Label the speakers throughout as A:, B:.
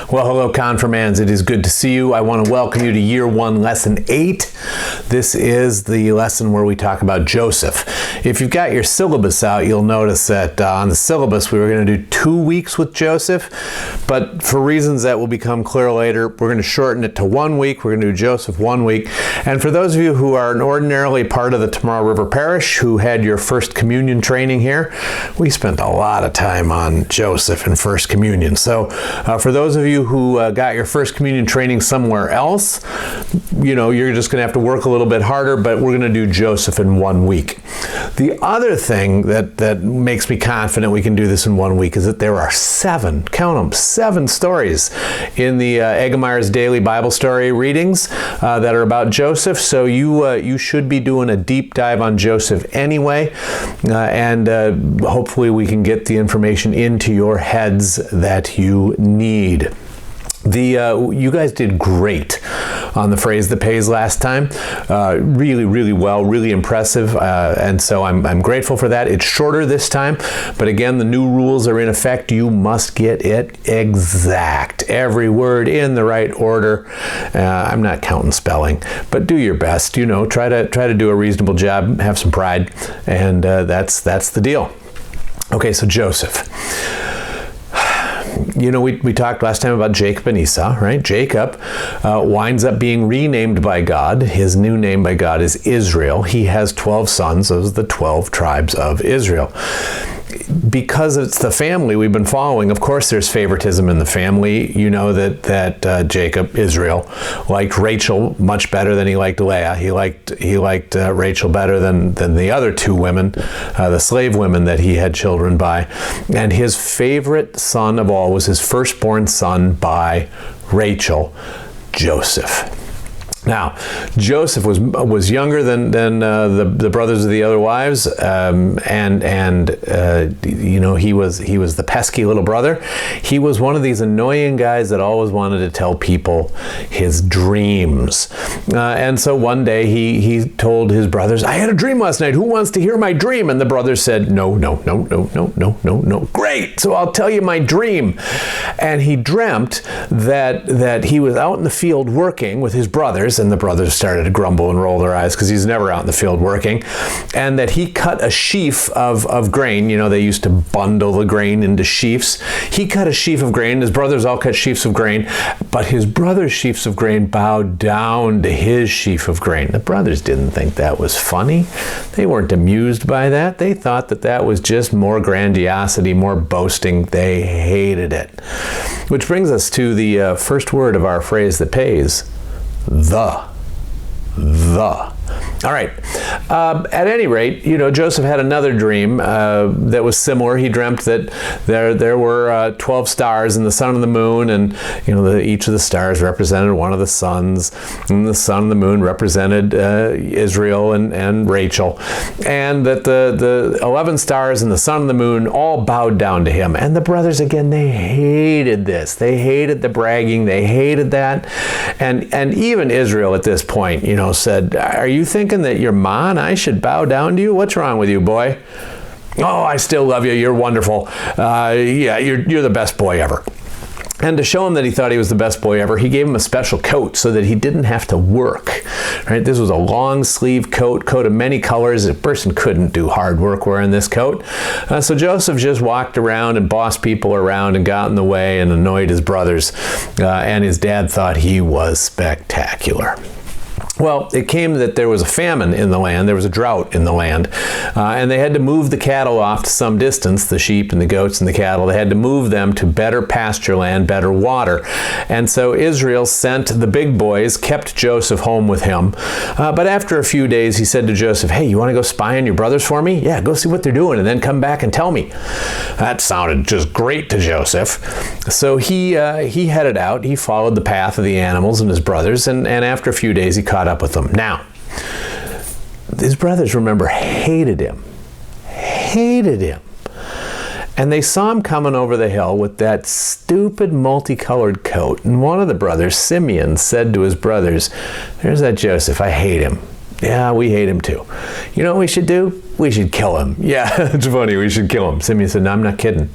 A: Well, hello, Confirmands. It is good to see you. I want to welcome you to Year 1, Lesson 8. This is the lesson where we talk about Joseph. If you've got your syllabus out, you'll notice that on the syllabus we were going to do 2 weeks with Joseph, but for reasons that will become clear later, we're going to shorten it to 1 week. We're going to do Joseph 1 week. And for those of you who are ordinarily part of the Tomorrow River Parish, who had your First Communion training here, we spent a lot of time on Joseph and First Communion. So for those of you who got your First Communion training somewhere else, you're just going to have to work a little bit harder, but we're going to do Joseph in 1 week. The other thing that makes me confident we can do this in 1 week is that there are 7, count them, 7 stories in the Eggemeyer's Daily Bible Story readings that are about Joseph. So you should be doing a deep dive on Joseph anyway, and hopefully we can get the information into your heads that you need. You guys did great on the phrase that pays last time. Really well, really impressive. And so I'm grateful for that. It's shorter this time, but again, the new rules are in effect. You must get it exact. Every word in the right order. I'm not counting spelling, but do your best. Try to do a reasonable job, have some pride, and that's the deal. Okay, so Joseph. We talked last time about Jacob and Esau, right? Jacob winds up being renamed by God. His new name by God is Israel. He has 12 sons. Those are the 12 tribes of Israel. Because it's the family we've been following, of course there's favoritism in the family. You know that Jacob, Israel, liked Rachel much better than he liked Leah. He liked Rachel better than the other 2 women, the slave women that he had children by. And his favorite son of all was his firstborn son by Rachel, Joseph. Now, Joseph was younger than the brothers of the other wives, and he was the pesky little brother. He was one of these annoying guys that always wanted to tell people his dreams, and so one day he told his brothers, "I had a dream last night. Who wants to hear my dream?" And the brothers said, "No. Great. So I'll tell you my dream." And he dreamt that he was out in the field working with his brothers. And the brothers started to grumble and roll their eyes because he's never out in the field working. And that he cut a sheaf of grain. They used to bundle the grain into sheafs. He cut a sheaf of grain. His brothers all cut sheafs of grain. But his brothers' sheafs of grain bowed down to his sheaf of grain. The brothers didn't think that was funny. They weren't amused by that. They thought that was just more grandiosity, more boasting. They hated it. Which brings us to the first word of our phrase that pays. The. All right. At any rate, Joseph had another dream that was similar. He dreamt that there were 12 stars in the sun and the moon, and each of the stars represented one of the sons, and the sun and the moon represented Israel and Rachel, and that the 11 stars and the sun and the moon all bowed down to him. And the brothers, again, they hated this. They hated the bragging. They hated that, and even Israel at this point, said, "Are you thinking that your ma and I should bow down to you? What's wrong with you, boy? Oh, I still love you. You're wonderful. You're the best boy ever." And to show him that he thought he was the best boy ever, he gave him a special coat so that he didn't have to work. Right? This was a long sleeve coat of many colors. A person couldn't do hard work wearing this coat. So Joseph just walked around and bossed people around and got in the way and annoyed his brothers. And his dad thought he was spectacular. Well, it came that there was a famine in the land, there was a drought in the land, and they had to move the cattle off to some distance, the sheep and the goats and the cattle. They had to move them to better pasture land, better water. And so Israel sent the big boys, kept Joseph home with him. But after a few days, he said to Joseph, "Hey, you want to go spy on your brothers for me? Yeah, go see what they're doing and then come back and tell me." That sounded just great to Joseph. So he headed out. He followed the path of the animals and his brothers, and after a few days, he caught up with them. Now, his brothers, remember, hated him. And they saw him coming over the hill with that stupid multicolored coat. And one of the brothers, Simeon, said to his brothers, "There's that Joseph. I hate him." "Yeah, we hate him too." "You know what we should do? We should kill him." "Yeah, it's funny. We should kill him." Simeon said, "No, I'm not kidding.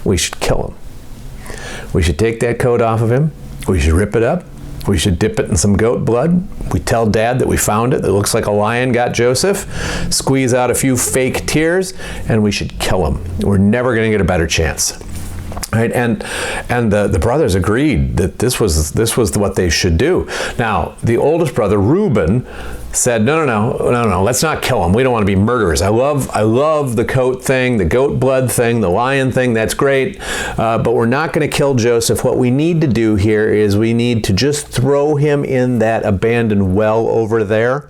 A: We should kill him." We should take that coat off of him. We should rip it up. We should dip it in some goat blood. We tell Dad that we found it, that looks like a lion got Joseph, squeeze out a few fake tears, and we should kill him. We're never going to get a better chance. Right, and the brothers agreed that this was what they should do. Now, the oldest brother, Reuben, said, no, let's not kill him. We don't want to be murderers. I love the coat thing, the goat blood thing, the lion thing. That's great, but we're not going to kill Joseph. What we need to do here is we need to just throw him in that abandoned well over there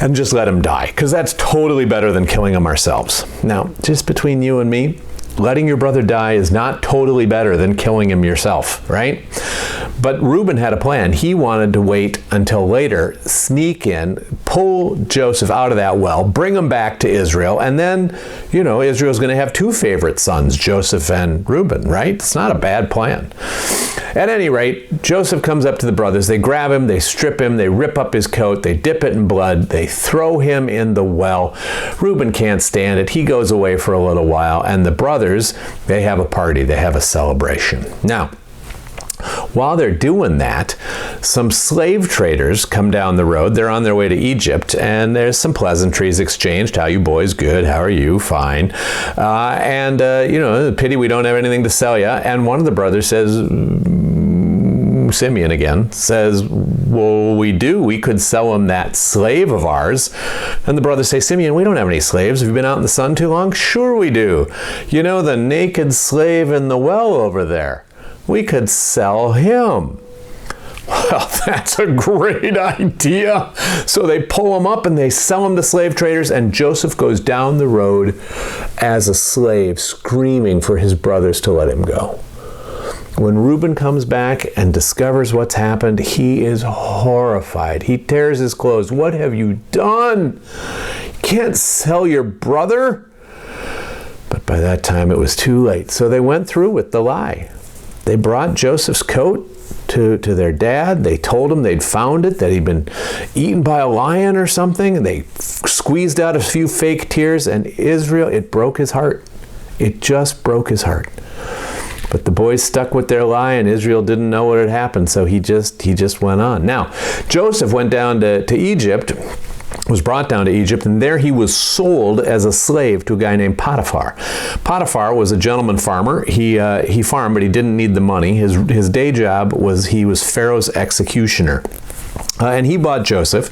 A: and just let him die, because that's totally better than killing him ourselves. Now, just between you and me, letting your brother die is not totally better than killing him yourself, right? But Reuben had a plan. He wanted to wait until later, sneak in, pull Joseph out of that well, bring him back to Israel, and then, Israel's going to have two favorite sons, Joseph and Reuben, right? It's not a bad plan. At any rate, Joseph comes up to the brothers. They grab him, they strip him, they rip up his coat, they dip it in blood, they throw him in the well. Reuben can't stand it. He goes away for a little while, and the brothers, they have a party, they have a celebration. Now, while they're doing that, some slave traders come down the road. They're on their way to Egypt, and there's some pleasantries exchanged. How you boys? Good. How are you? Fine. Pity we don't have anything to sell you. And one of the brothers says, Simeon again, says, well, we do. We could sell him that slave of ours. And the brothers say, Simeon, we don't have any slaves. Have you been out in the sun too long? Sure we do. The naked slave in the well over there. We could sell him. Well, that's a great idea. So they pull him up and they sell him to slave traders, and Joseph goes down the road as a slave, screaming for his brothers to let him go. When Reuben comes back and discovers what's happened, he is horrified. He tears his clothes. What have you done? You can't sell your brother? But by that time it was too late. So they went through with the lie. They brought Joseph's coat to their dad. They told him they'd found it, that he'd been eaten by a lion or something. And they squeezed out a few fake tears, and Israel, it broke his heart. It just broke his heart. But the boys stuck with their lie, and Israel didn't know what had happened, so he just went on. Now, Joseph went down to Egypt, was brought down to Egypt, and there he was sold as a slave to a guy named Potiphar. Potiphar was a gentleman farmer. He farmed, but he didn't need the money. His day job was he was Pharaoh's executioner. And he bought Joseph,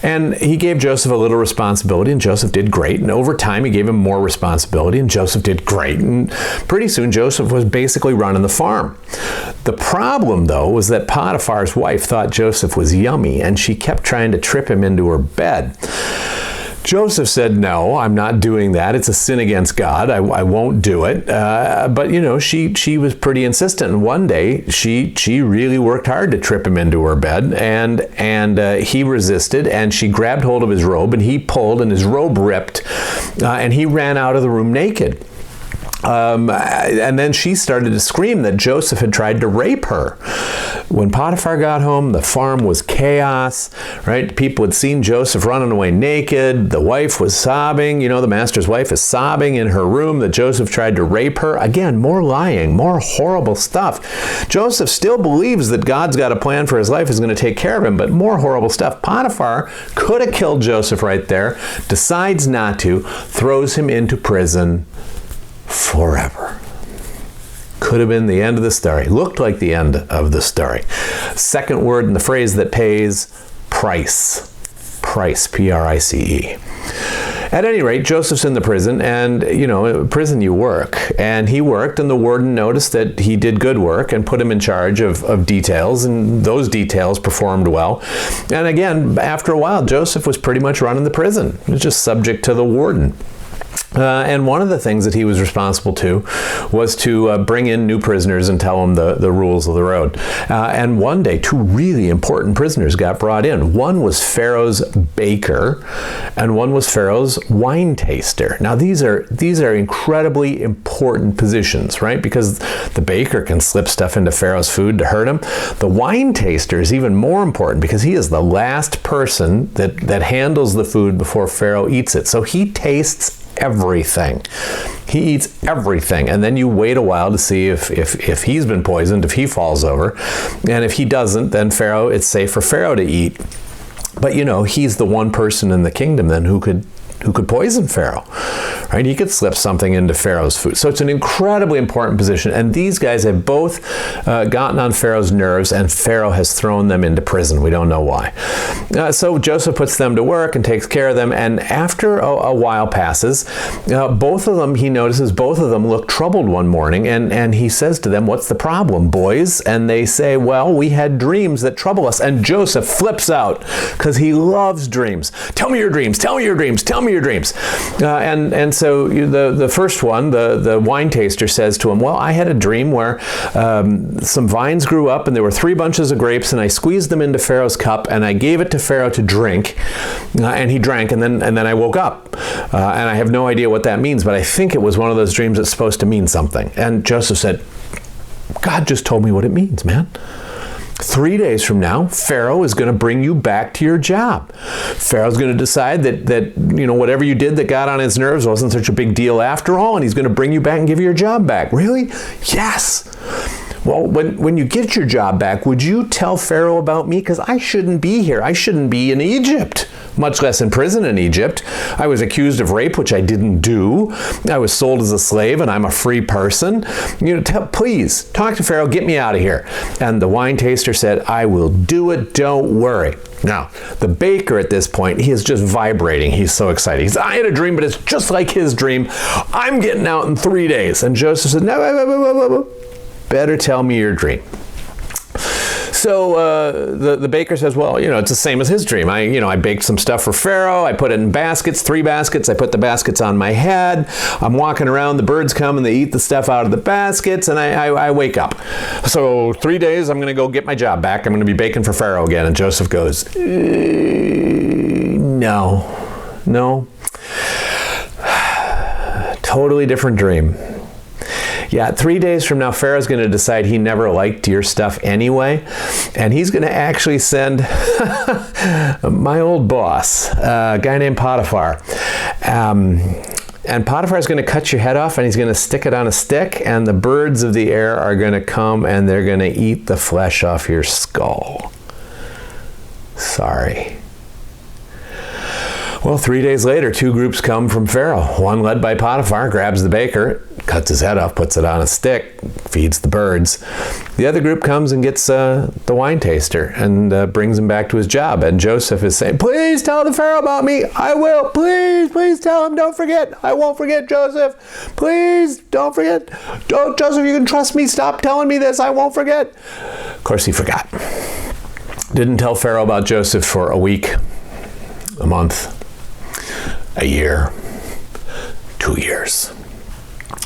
A: and he gave Joseph a little responsibility, and Joseph did great. And over time, he gave him more responsibility, and Joseph did great. And pretty soon, Joseph was basically running the farm. The problem, though, was that Potiphar's wife thought Joseph was yummy, and she kept trying to trip him into her bed. Joseph said, no, I'm not doing that. It's a sin against God. I won't do it. But she was pretty insistent. And one day, she really worked hard to trip him into her bed, and he resisted, and she grabbed hold of his robe, and he pulled, and his robe ripped, and he ran out of the room naked. And then she started to scream that Joseph had tried to rape her. When Potiphar got home, the farm was chaos, right? People had seen Joseph running away naked. The wife was sobbing. The master's wife is sobbing in her room that Joseph tried to rape her. Again, more lying, more horrible stuff. Joseph still believes that God's got a plan for his life, is going to take care of him, but more horrible stuff. Potiphar could have killed Joseph right there, decides not to, throws him into prison forever. Could have been the end of the story. Looked like the end of the story. Second word in the phrase that pays, price. Price, P-R-I-C-E. At any rate, Joseph's in the prison, and, in prison you work. And he worked, and the warden noticed that he did good work and put him in charge of details, and those details performed well. And again, after a while, Joseph was pretty much running the prison. He was just subject to the warden. And one of the things that he was responsible to was to bring in new prisoners and tell them the rules of the road. And one day, two really important prisoners got brought in. One was Pharaoh's baker, and one was Pharaoh's wine taster. Now, these are incredibly important positions, right? Because the baker can slip stuff into Pharaoh's food to hurt him. The wine taster is even more important because he is the last person that handles the food before Pharaoh eats it. So he tastes everything. He eats everything. And then you wait a while to see if he's been poisoned, if he falls over. And if he doesn't, then Pharaoh, it's safe for Pharaoh to eat. But he's the one person in the kingdom then who could poison Pharaoh, right? He could slip something into Pharaoh's food. So it's an incredibly important position. And these guys have both gotten on Pharaoh's nerves, and Pharaoh has thrown them into prison. We don't know why. So Joseph puts them to work and takes care of them. And after a while passes, both of them, he notices both of them look troubled one morning. And he says to them, "What's the problem, boys?" And they say, "Well, we had dreams that trouble us." And Joseph flips out because he loves dreams. "Tell me your dreams. Tell me your dreams. Tell me your dreams." And so the first one, the wine taster, says to him, "Well, I had a dream where some vines grew up and there were 3 bunches of grapes, and I squeezed them into Pharaoh's cup and I gave it to Pharaoh to drink, and he drank, and then I woke up, and I have no idea what that means, but I think it was one of those dreams that's supposed to mean something." And Joseph said, "God just told me what it means, man. 3 days from now, Pharaoh is going to bring you back to your job. Pharaoh's going to decide that whatever you did that got on his nerves wasn't such a big deal after all, and he's going to bring you back and give you your job back." "Really?" "Yes." "Well, when you get your job back, would you tell Pharaoh about me? Because I shouldn't be here. I shouldn't be in Egypt, much less in prison in Egypt. I was accused of rape, which I didn't do. I was sold as a slave, and I'm a free person. Please, talk to Pharaoh, get me out of here." And the wine taster said, "I will do it, don't worry." Now, the baker at this point, he is just vibrating. He's so excited. He says, "I had a dream, but it's just like his dream. I'm getting out in 3 days. And Joseph said, "No, better tell me your dream." So the baker says, "Well, it's the same as his dream. I baked some stuff for Pharaoh. I put it in baskets, 3 baskets. I put the baskets on my head. I'm walking around. The birds come and they eat the stuff out of the baskets, and I wake up. So 3 days, I'm going to go get my job back. I'm going to be baking for Pharaoh again." And Joseph goes, No. Totally different dream. Yeah, 3 days from now, Pharaoh's going to decide he never liked your stuff anyway, and he's going to actually send my old boss, a guy named Potiphar. And Potiphar's going to cut your head off, and he's going to stick it on a stick, and the birds of the air are going to come, and they're going to eat the flesh off your skull. Sorry. Well, 3 days later, 2 groups come from Pharaoh. One led by Potiphar grabs the baker, cuts his head off, puts it on a stick, feeds the birds. The other group comes and gets the wine taster and brings him back to his job. And Joseph is saying, "Please tell the Pharaoh about me. I will. Please tell him. Don't forget. I won't forget, Joseph. Please don't forget. Joseph, you can trust me. Stop telling me this. I won't forget." Of course, he forgot. Didn't tell Pharaoh about Joseph for a week, a month, a year, 2 years.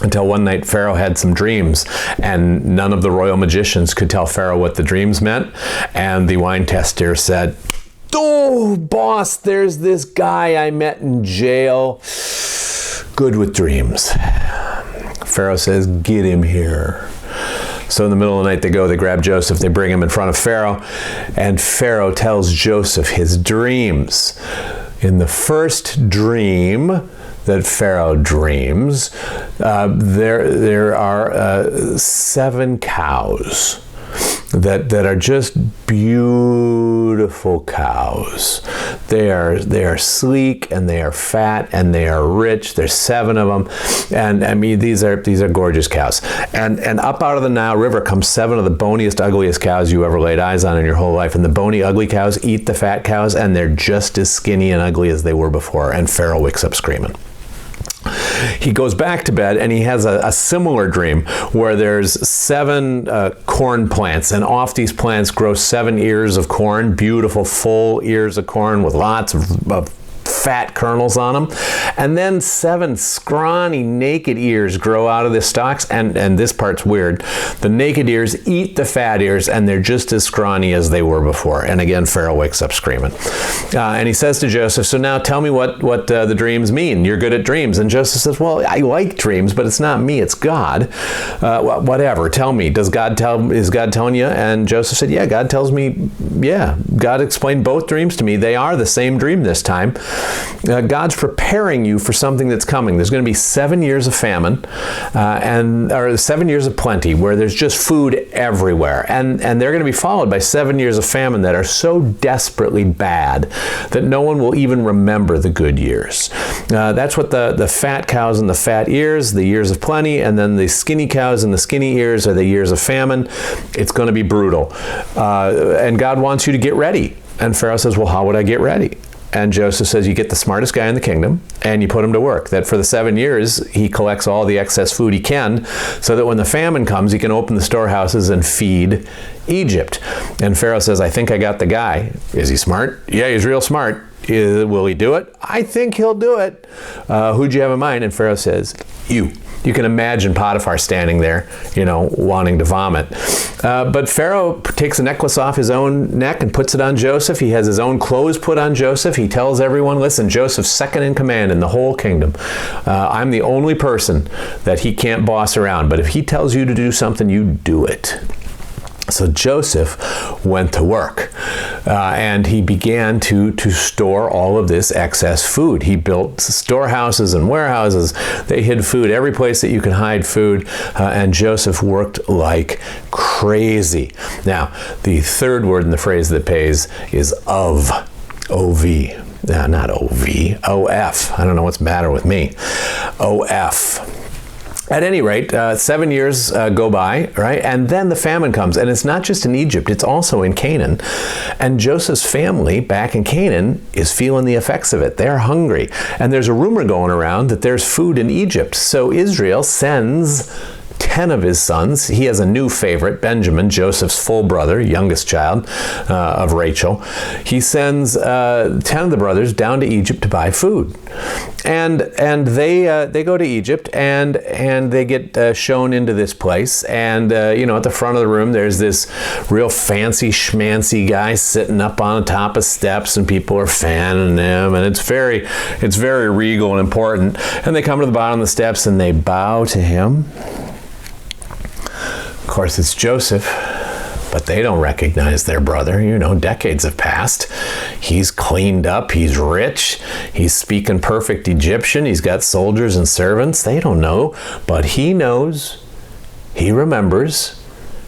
A: Until one night Pharaoh had some dreams, and none of the royal magicians could tell Pharaoh what the dreams meant. And the wine tester said, "Oh, boss, there's this guy I met in jail. Good with dreams." Pharaoh says, "Get him here." So in the middle of the night, they grab Joseph, they bring him in front of Pharaoh, and Pharaoh tells Joseph his dreams. In the first dream that Pharaoh dreams, there are 7 cows that are just beautiful cows. They are sleek, and they are fat, and they are rich. There's 7 of them, and I mean these are gorgeous cows. And up out of the Nile River come 7 of the boniest, ugliest cows you ever laid eyes on in your whole life. And the bony, ugly cows eat the fat cows, and they're just as skinny and ugly as they were before. And Pharaoh wakes up screaming. He goes back to bed, and he has a similar dream where there's 7 corn plants, and off these plants grow 7 ears of corn, beautiful full ears of corn with lots of fat kernels on them. And then 7 scrawny naked ears grow out of the stalks, and this part's weird. The naked ears eat the fat ears, and they're just as scrawny as they were before. And again, Pharaoh wakes up screaming. And he says to Joseph, "So now tell me what the dreams mean. You're good at dreams." And Joseph says, "Well, I like dreams, but it's not me, it's God. Whatever, tell me. Is God telling you?" And Joseph said, "Yeah, God tells me. Yeah, God explained both dreams to me. They are the same dream this time. God's preparing you for something that's coming. There's going to be 7 years of famine, or 7 years of plenty, where there's just food everywhere. And they're going to be followed by 7 years of famine that are so desperately bad that no one will even remember the good years. That's what the fat cows and the fat ears, the years of plenty, and then the skinny cows and the skinny ears are the years of famine. It's going to be brutal. And God wants you to get ready. And Pharaoh says, well, how would I get ready? And Joseph says, you get the smartest guy in the kingdom and you put him to work. That for the 7 years, he collects all the excess food he can so that when the famine comes, he can open the storehouses and feed Egypt. And Pharaoh says, I think I got the guy. Is he smart? Yeah, he's real smart. Will he do it? I think he'll do it. Who'd you have in mind? And Pharaoh says, you. You can imagine Potiphar standing there, wanting to vomit. But Pharaoh takes a necklace off his own neck and puts it on Joseph. He has his own clothes put on Joseph. He tells everyone, listen, Joseph's second in command in the whole kingdom. I'm the only person that he can't boss around. But if he tells you to do something, you do it. So Joseph went to work and he began to store all of this excess food. He built storehouses and warehouses. They hid food every place that you can hide food, and Joseph worked like crazy. Now, the third word in the phrase that pays is of, O-V. Not O-V, O-F. I don't know what's the matter with me. O-F. At any rate, 7 years go by, right? And then the famine comes. And it's not just in Egypt, it's also in Canaan. And Joseph's family back in Canaan is feeling the effects of it. They're hungry. And there's a rumor going around that there's food in Egypt. So Israel sends 10 of his sons. He has a new favorite, Benjamin, Joseph's full brother, youngest child of Rachel. He sends 10 of the brothers down to Egypt to buy food. And they go to Egypt and they get shown into this place. And, at the front of the room, there's this real fancy schmancy guy sitting up on the top of steps and people are fanning him. And it's very regal and important. And they come to the bottom of the steps and they bow to him. Of course, it's Joseph, but they don't recognize their brother. Decades have passed. He's cleaned up. He's rich. He's speaking perfect Egyptian. He's got soldiers and servants. They don't know, but he knows. He remembers.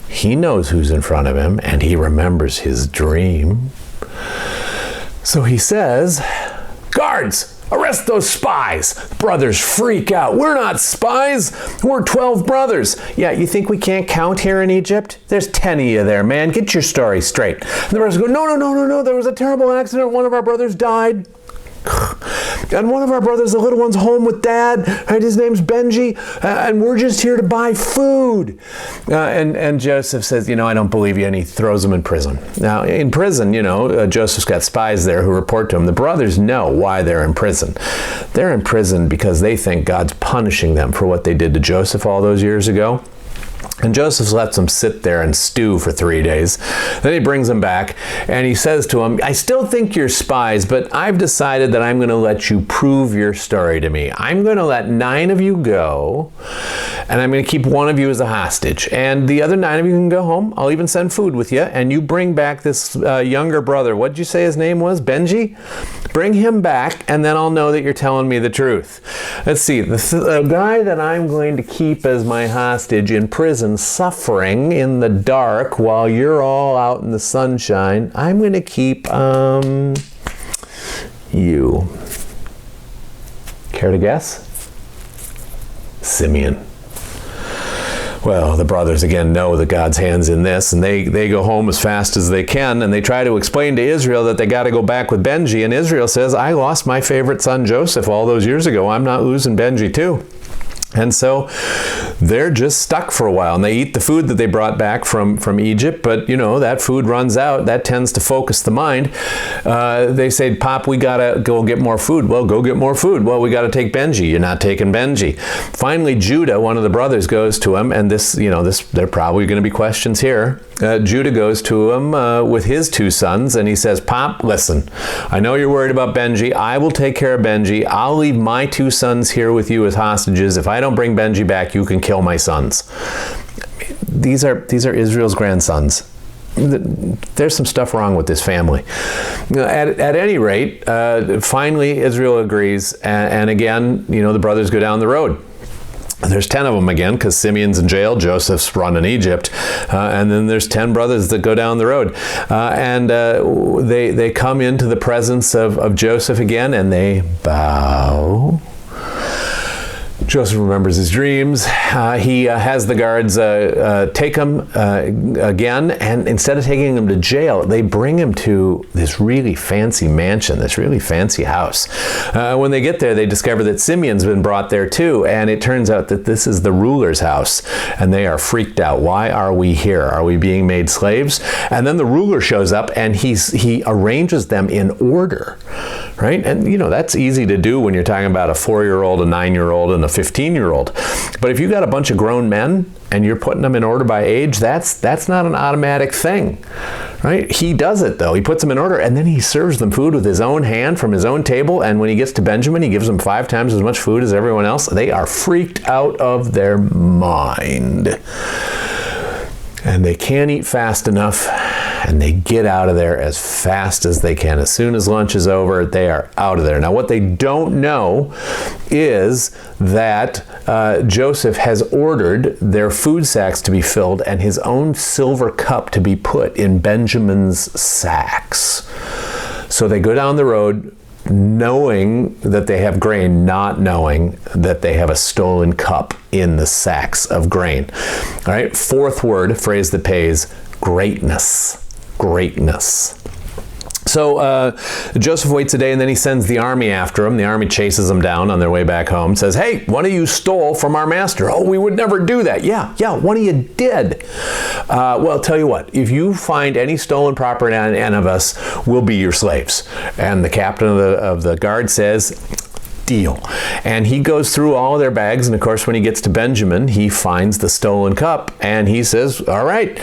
A: He knows who's in front of him, and he remembers his dream. So he says, guards! Arrest those spies. Brothers freak out. We're not spies. We're 12 brothers. Yeah, you think we can't count here in Egypt? There's 10 of you there, man. Get your story straight. And the brothers go, no. There was a terrible accident. One of our brothers died. And one of our brothers, the little one's home with dad, right? His name's Benji, and we're just here to buy food. And Joseph says, I don't believe you, and he throws them in prison. Now, in prison, Joseph's got spies there who report to him. The brothers know why they're in prison. They're in prison because they think God's punishing them for what they did to Joseph all those years ago. And Joseph lets them sit there and stew for 3 days. Then he brings them back and he says to them, I still think you're spies, but I've decided that I'm going to let you prove your story to me. I'm going to let 9 of you go and I'm going to keep 1 of you as a hostage. And the other 9 of you can go home. I'll even send food with you. And you bring back this younger brother. What did you say his name was? Benji? Bring him back and then I'll know that you're telling me the truth. Let's see. The guy that I'm going to keep as my hostage in prison, suffering in the dark while you're all out in the sunshine, I'm going to keep you. Care to guess? Simeon. Well, the brothers again know that God's hand's in this, and they go home as fast as they can, and they try to explain to Israel that they got to go back with Benji, and Israel says, I lost my favorite son Joseph all those years ago. I'm not losing Benji too. And so they're just stuck for a while, and they eat the food that they brought back from Egypt, but that food runs out. That tends to focus the mind. They say, Pop, we gotta go get more food. Well, go get more food. Well, we gotta take Benji. You're not taking Benji. Finally, Judah, one of the brothers, goes to him, and this there are probably going to be questions here. Judah goes to him with his 2 sons, and he says, Pop, listen, I know you're worried about Benji. I will take care of Benji. I'll leave my 2 sons here with you as hostages. If I don't bring Benji back, you can kill my sons. These are Israel's grandsons. there's some stuff wrong with this family. At any rate, finally Israel agrees, and again, the brothers go down the road. There's 10 of them again, because Simeon's in jail, Joseph's run in Egypt, and then there's 10 brothers that go down the road. And they come into the presence of Joseph again, and they bow. Joseph remembers his dreams. He has the guards take him again, and instead of taking him to jail, they bring him to this really fancy mansion, this really fancy house. When they get there, they discover that Simeon's been brought there too, and it turns out that this is the ruler's house, and they are freaked out. Why are we here? Are we being made slaves? And then the ruler shows up, and he arranges them in order, right? And that's easy to do when you're talking about a 4-year-old, a 9-year-old, and a 15-year-old. But if you got a bunch of grown men and you're putting them in order by age, that's not an automatic thing, right? He does it though. He puts them in order, and then he serves them food with his own hand from his own table. And when he gets to Benjamin, he gives them 5 times as much food as everyone else. They are freaked out of their mind. And they can't eat fast enough, and they get out of there as fast as they can. As soon as lunch is over, they are out of there. Now, what they don't know is that Joseph has ordered their food sacks to be filled and his own silver cup to be put in Benjamin's sacks. So they go down the road knowing that they have grain, not knowing that they have a stolen cup in the sacks of grain. All right, 4th word, phrase that pays, greatness. Greatness. So Joseph waits a day, and then he sends the army after him. The army chases them down on their way back home, says, "Hey, one of you stole from our master." "Oh, we would never do that." Yeah, one of you did. Well, I'll tell you what, if you find any stolen property on any of us, we'll be your slaves. And the captain of the guard says, "Deal." And he goes through all of their bags, and of course when he gets to Benjamin, he finds the stolen cup, and he says, "All right,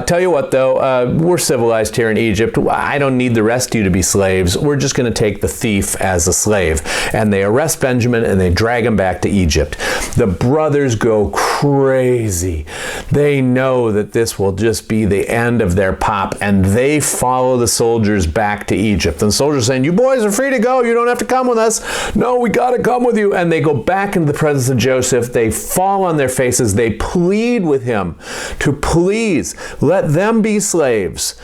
A: tell you what though, we're civilized here in Egypt. I don't need the rest of you to be slaves. We're just going to take the thief as a slave." And they arrest Benjamin, and they drag him back to Egypt. The brothers go crazy. They know that this will just be the end of their pop, and they follow the soldiers back to Egypt. And the soldiers are saying, "You boys are free to go. You don't have to come with us." "No, we got to come with you." And they go back into the presence of Joseph. They fall on their faces. They plead with him to please let them be slaves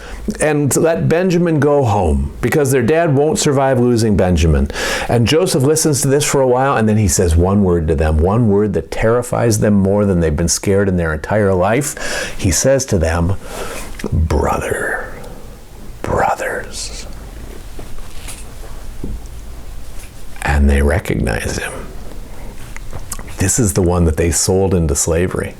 A: and let Benjamin go home, because their dad won't survive losing Benjamin. And Joseph listens to this for a while, and then he says one word to them, one word that terrifies them more than they've been scared in their entire life. He says to them, brothers. And they recognize him. This is the one that they sold into slavery.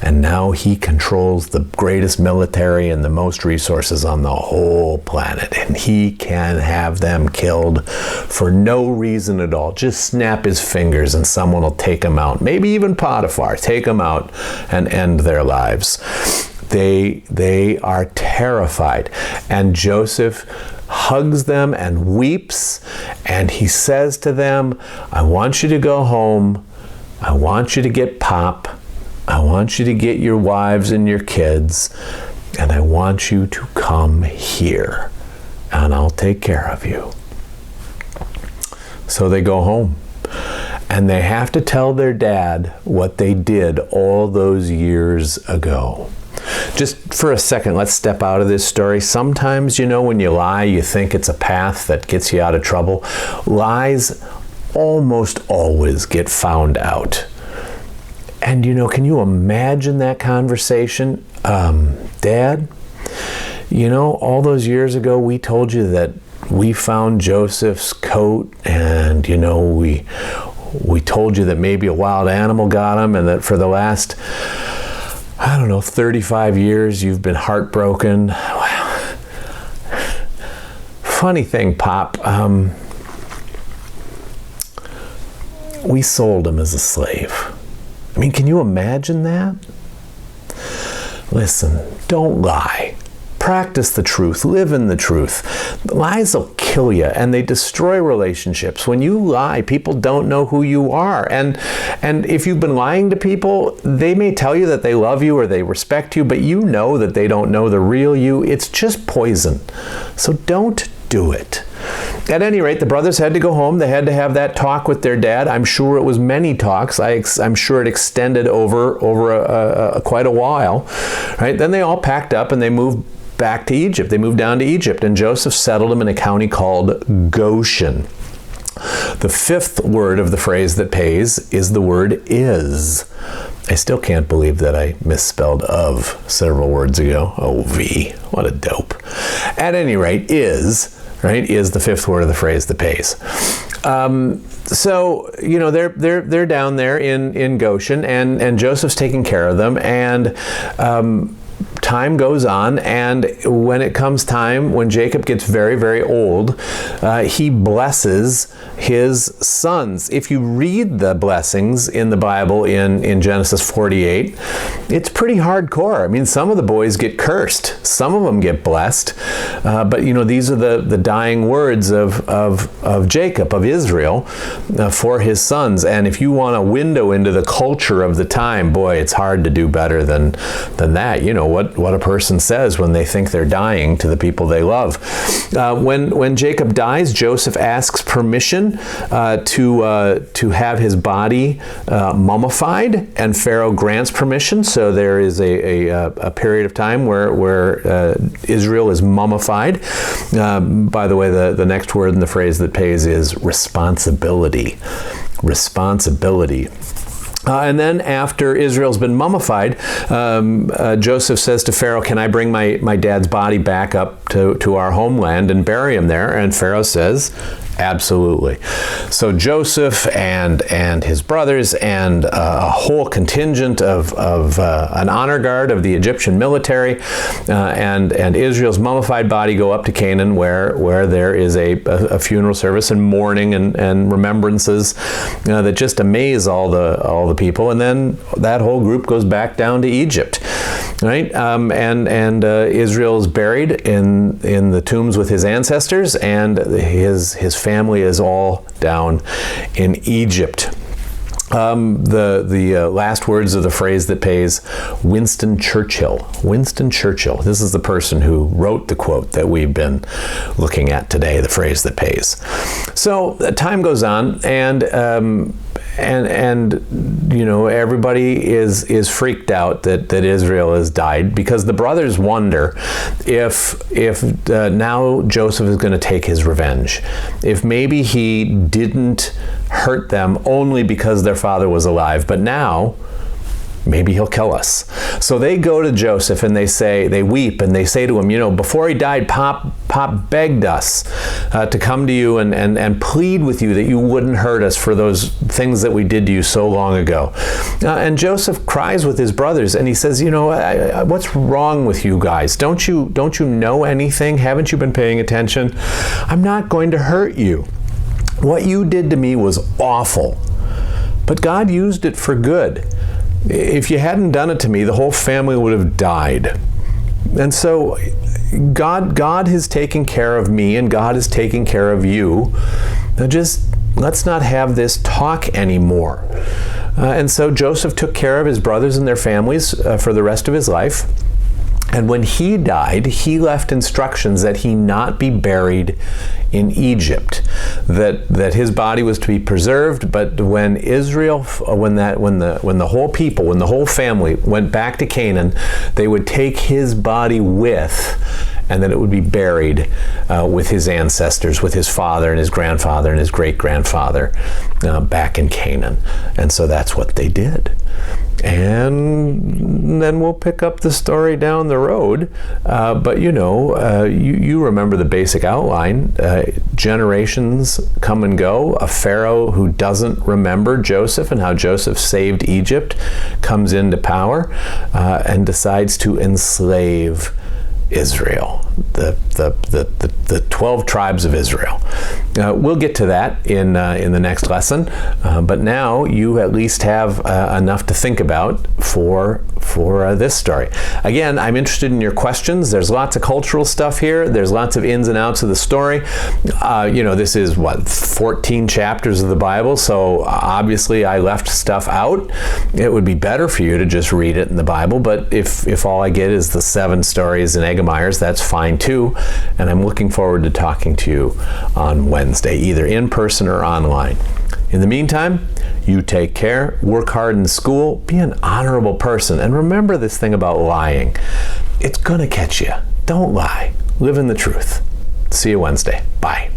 A: And now he controls the greatest military and the most resources on the whole planet. And he can have them killed for no reason at all. Just snap his fingers and someone will take him out. Maybe even Potiphar, take him out and end their lives. They are terrified. And Joseph hugs them and weeps, and he says to them, "I want you to go home. I want you to get Pop. I want you to get your wives and your kids, and I want you to come here, and I'll take care of you." So they go home, and they have to tell their dad what they did all those years ago. Just for a second, let's step out of this story. Sometimes, when you lie, you think it's a path that gets you out of trouble. Lies almost always get found out. And, can you imagine that conversation? Dad, all those years ago, we told you that we found Joseph's coat, and, we told you that maybe a wild animal got him, and that for the last 35 years, you've been heartbroken. Well, funny thing, Pop, we sold him as a slave. I mean, can you imagine that? Listen, don't lie. Practice the truth. Live in the truth. Lies will kill you, and they destroy relationships. When you lie, people don't know who you are. And if you've been lying to people, they may tell you that they love you or they respect you, but you know that they don't know the real you. It's just poison. So don't do it. At any rate, the brothers had to go home. They had to have that talk with their dad. I'm sure it was many talks. I'm sure it extended over quite a while. Right? Then they all packed up and they moved back to Egypt. They moved down to Egypt, and Joseph settled them in a county called Goshen. The fifth word of the phrase that pays is the word is. I still can't believe that I misspelled of several words ago. O-V. What a dope. At any rate, is, right, is the fifth word of the phrase that pays. So, you know, they're down there in Goshen, and Joseph's taking care of them, and time goes on, and when it comes time, when Jacob gets very, very old, he blesses his sons. If you read the blessings in the Bible in Genesis 48, it's pretty hardcore. I mean, some of the boys get cursed, some of them get blessed, but you know, these are the dying words of Jacob, of Israel, for his sons. And if you want a window into the culture of the time, boy, it's hard to do better than that. You know, what a person says when they think they're dying to the people they love. When Jacob dies, Joseph asks permission to have his body mummified, and Pharaoh grants permission. So there is a period of time where Israel is mummified. By the way, the next word in the phrase that pays is responsibility. Responsibility. And then after Israel's been mummified, Joseph says to Pharaoh, can I bring my dad's body back up to our homeland and bury him there? And Pharaoh says, absolutely. So Joseph and his brothers and a whole contingent of an honor guard of the Egyptian military and Israel's mummified body go up to Canaan, where there is a funeral service and mourning and remembrances that just amaze all the people. And then that whole group goes back down to Egypt. Right, and Israel is buried in the tombs with his ancestors, and his family is all down in Egypt. The last words of the phrase that pays, Winston Churchill. Winston Churchill. This is the person who wrote the quote that we've been looking at today, the phrase that pays. So time goes on, and you know, everybody is freaked out that Israel has died, because the brothers wonder if now Joseph is going to take his revenge. If maybe he didn't hurt them only because their father was alive, but now maybe he'll kill us. So they go to Joseph and they weep and they say to him, you know, before he died, Pop begged us to come to you and plead with you that you wouldn't hurt us for those things that we did to you so long ago. And Joseph cries with his brothers and he says, you know, what's wrong with you guys? Don't you know anything? Haven't you been paying attention? I'm not going to hurt you. What you did to me was awful, but God used it for good. If you hadn't done it to me, the whole family would have died. And so God has taken care of me, and God is taking care of you. Now just let's not have this talk anymore. And so Joseph took care of his brothers and their families for the rest of his life. And when he died, he left instructions that he not be buried in Egypt, that his body was to be preserved. But when the whole people, when the whole family went back to Canaan, they would take his body with, and then it would be buried with his ancestors, with his father and his grandfather and his great-grandfather back in Canaan. And so that's what they did. And then we'll pick up the story down the road. But you know, you remember the basic outline. Generations come and go. A Pharaoh who doesn't remember Joseph and how Joseph saved Egypt comes into power and decides to enslave Israel. the 12 tribes of Israel. We'll get to that in the next lesson, but now you at least have enough to think about for this story. Again, I'm interested in your questions. There's lots of cultural stuff here. There's lots of ins and outs of the story. This is 14 chapters of the Bible, so obviously I left stuff out. It would be better for you to just read it in the Bible, but if all I get is the 7 stories in Eggemeyer's, that's fine too. And I'm looking forward to talking to you on Wednesday, either in person or online. In the meantime, you take care, work hard in school, be an honorable person, and remember this thing about lying. It's gonna catch you. Don't lie. Live in the truth. See you Wednesday. Bye.